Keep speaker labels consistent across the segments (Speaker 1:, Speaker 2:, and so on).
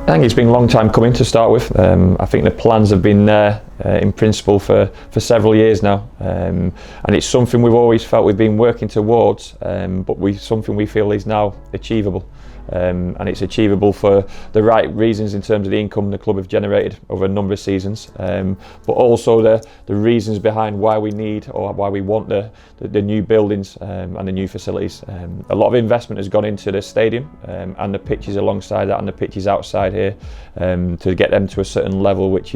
Speaker 1: I think it's been a long time coming to start with. I think the plans have been there in principle for several years now, and it's something we've always felt we've been working towards, but something we feel is now achievable. And it's achievable for the right reasons in terms of the income the club have generated over a number of seasons, but also the reasons behind why we need or why we want the new buildings and the new facilities. A lot of investment has gone into the stadium and the pitches alongside that and the pitches outside here to get them to a certain level which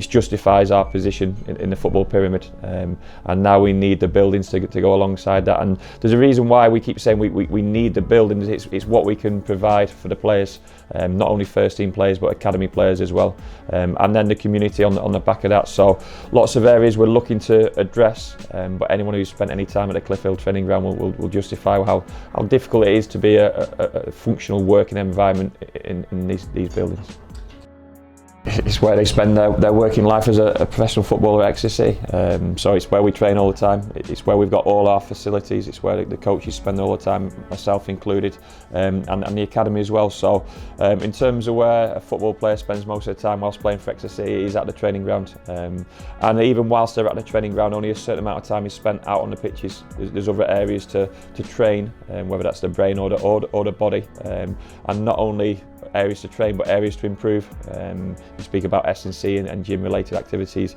Speaker 1: justifies our position in the football pyramid, and now we need the buildings to go alongside that. And there's a reason why we keep saying we need the buildings. It's what we can provide for the players, not only first team players but academy players as well, and then the community on the back of that. So lots of areas we're looking to address, but anyone who's spent any time at the Cliffield training ground will justify how difficult it is to be a functional working environment in these buildings. It's where they spend their working life as a professional footballer at Exeter City. So it's where we train all the time. It's where we've got all our facilities. It's where the coaches spend all the time, myself included, and the academy as well. So in terms of where a football player spends most of the time whilst playing for Exeter City, is at the training ground. And even whilst they're at the training ground, only a certain amount of time is spent out on the pitches. There's other areas to train, whether that's the brain or the body, and not only areas to train but areas to improve. You speak about S&C and gym related activities,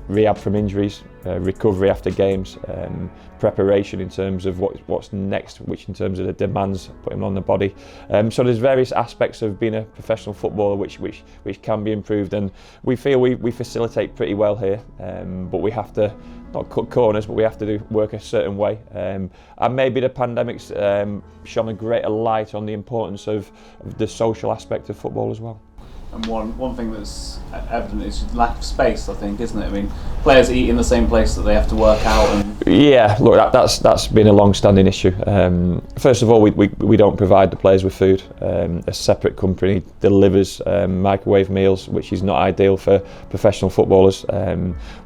Speaker 1: rehab from injuries, recovery after games, preparation in terms of what's next, which in terms of the demands putting on the body. So there's various aspects of being a professional footballer which can be improved, and we feel we facilitate pretty well here, but we have to not cut corners, but we have to work a certain way. And maybe the pandemic's shone a greater light on the importance of the social aspect of football as well.
Speaker 2: And one thing that's evident is lack of space, I think, isn't it? I mean, players eat in the same place that they have to work out. And
Speaker 1: yeah, look, that's been a long-standing issue. First of all, we don't provide the players with food. A separate company delivers microwave meals, which is not ideal for professional footballers.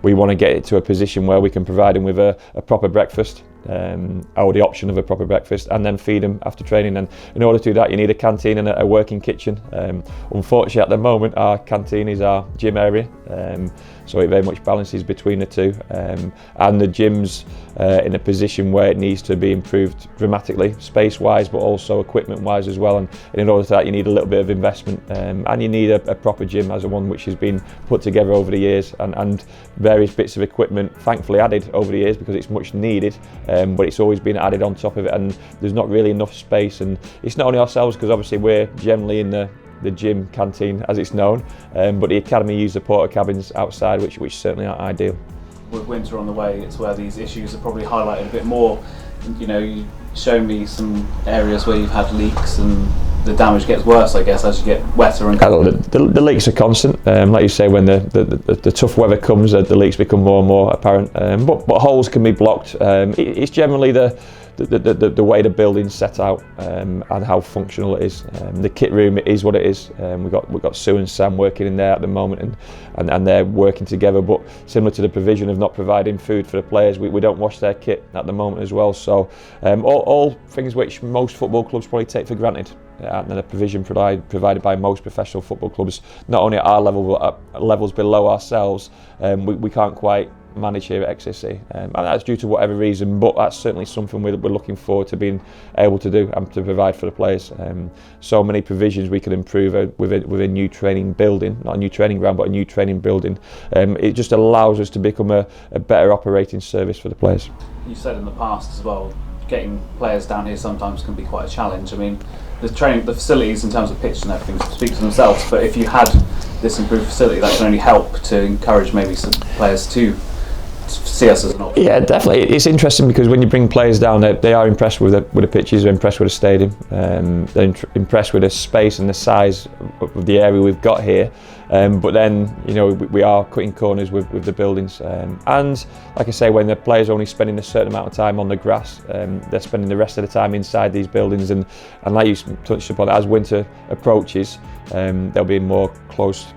Speaker 1: We want to get it to a position where we can provide them with a proper breakfast, or the option of a proper breakfast, and then feed them after training. And in order to do that, you need a canteen and a working kitchen. Unfortunately, at the moment, our canteen is our gym area, so it very much balances between the two, and the gym's in a position where it needs to be improved dramatically, space-wise, but also equipment-wise as well. And in order to that, you need a little bit of investment, and you need a proper gym as one which has been put together over the years, and various bits of equipment, thankfully added over the years because it's much needed. But it's always been added on top of it, and there's not really enough space. And it's not only ourselves, because obviously we're generally in the gym canteen as it's known, but the academy use the porta cabins outside, which certainly aren't ideal.
Speaker 2: With winter on the way, it's where these issues are probably highlighted a bit more. You know, you show me some areas where you've had leaks, and the damage gets worse, I guess, as you get wetter and colder.
Speaker 1: The leaks are constant. Like you say, when the tough weather comes, the leaks become more and more apparent. But holes can be blocked. It's generally the way the building's set out, and how functional it is. The kit room is what it is. We've got Sue and Sam working in there at the moment, and they're working together. But similar to the provision of not providing food for the players, we don't wash their kit at the moment as well. So all things which most football clubs probably take for granted, and the provision provided by most professional football clubs, not only at our level but at levels below ourselves, we can't quite manage here at Exeter City, and that's due to whatever reason, but that's certainly something we're looking forward to being able to do and to provide for the players. So many provisions we can improve with a new training building, not a new training ground but a new training building. It just allows us to become a better operating service for the players.
Speaker 2: You said in the past as well, getting players down here sometimes can be quite a challenge. I mean, the facilities in terms of pitch and everything speak for themselves, but if you had this improved facility, that can only help to encourage maybe some players to see us as an option.
Speaker 1: Yeah, definitely. It's interesting because when you bring players down, they are impressed with the pitches, they're impressed with the stadium, they're impressed with the space and the size of the area we've got here. But then, you know, we are cutting corners with the buildings, and like I say, when the players are only spending a certain amount of time on the grass, they're spending the rest of the time inside these buildings, and like you touched upon, as winter approaches, they'll be in more close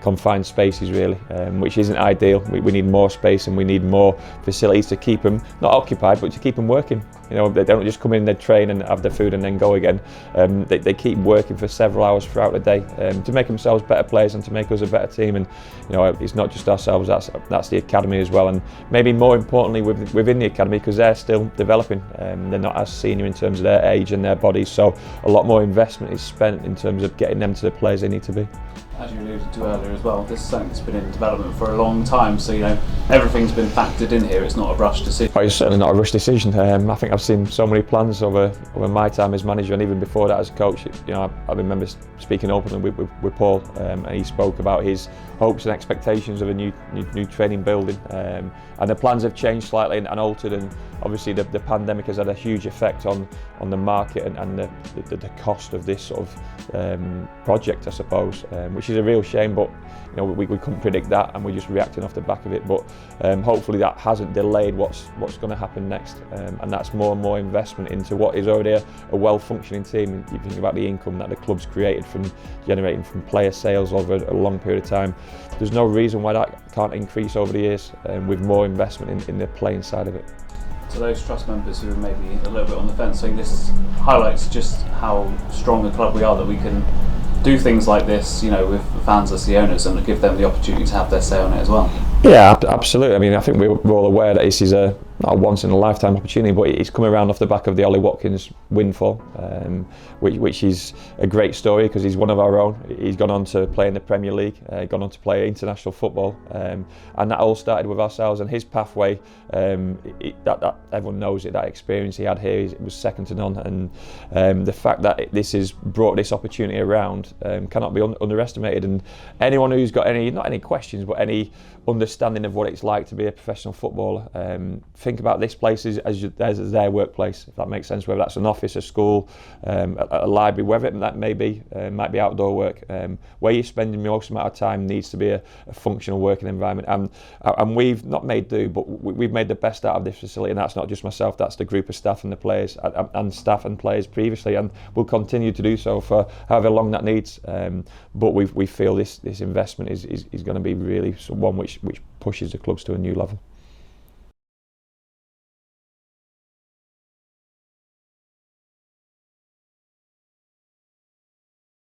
Speaker 1: confined spaces really, which isn't ideal. We need more space and we need more facilities to keep them not occupied but to keep them working. You know, they don't just come in, they train and have their food and then go again. They keep working for several hours throughout the day to make themselves better players and to make us a better team. And you know, it's not just ourselves, that's the academy as well, and maybe more importantly within the academy, because they're still developing. They're not as senior in terms of their age and their bodies, so a lot more investment is spent in terms of getting them to the players they need to be.
Speaker 2: As you alluded to earlier as well, this is something that's been in development for a long time, so you know everything's been factored in here. It's not a rushed decision.
Speaker 1: Oh, it's certainly not a rushed decision. I think I've seen so many plans over my time as manager, and even before that as coach. You know, I remember speaking openly with Paul, and he spoke about his hopes and expectations of a new training building, and the plans have changed slightly and altered, and obviously the pandemic has had a huge effect on the market and the cost of this sort of project, I suppose, which is a real shame, but you know, we couldn't predict that and we're just reacting off the back of it. But hopefully that hasn't delayed what's going to happen next, and that's more and more investment into what is already a well-functioning team. You think about the income that the club's created from generating from player sales over a long period of time. There's no reason why that can't increase over the years with more investment in the playing side of it.
Speaker 2: To those trust members who are maybe a little bit on the fence, I think this highlights just how strong a club we are, that we can do things like this, you know, with the fans as the owners, and give them the opportunity to have their say on it as well. Yeah,
Speaker 1: absolutely. I mean, I think we're all aware that this is not a once-in-a-lifetime opportunity, but it's coming around off the back of the Ollie Watkins windfall, which is a great story because he's one of our own. He's gone on to play in the Premier League, gone on to play international football, and that all started with ourselves. And his pathway, that everyone knows it, that experience he had here, it was second to none. And the fact that this has brought this opportunity around cannot be underestimated. And anyone who's got not any questions, but any understanding of what it's like to be a professional footballer, think about this place as their workplace, if that makes sense, whether that's an office, a school, a library, wherever that may be, might be outdoor work. Where you're spending most amount of time needs to be a functional working environment, and we've not made do, but we've made the best out of this facility, and that's not just myself, that's the group of staff and the players, and staff and players previously, and we'll continue to do so for however long that needs. But we feel this investment is going to be really one which pushes the clubs to a new level.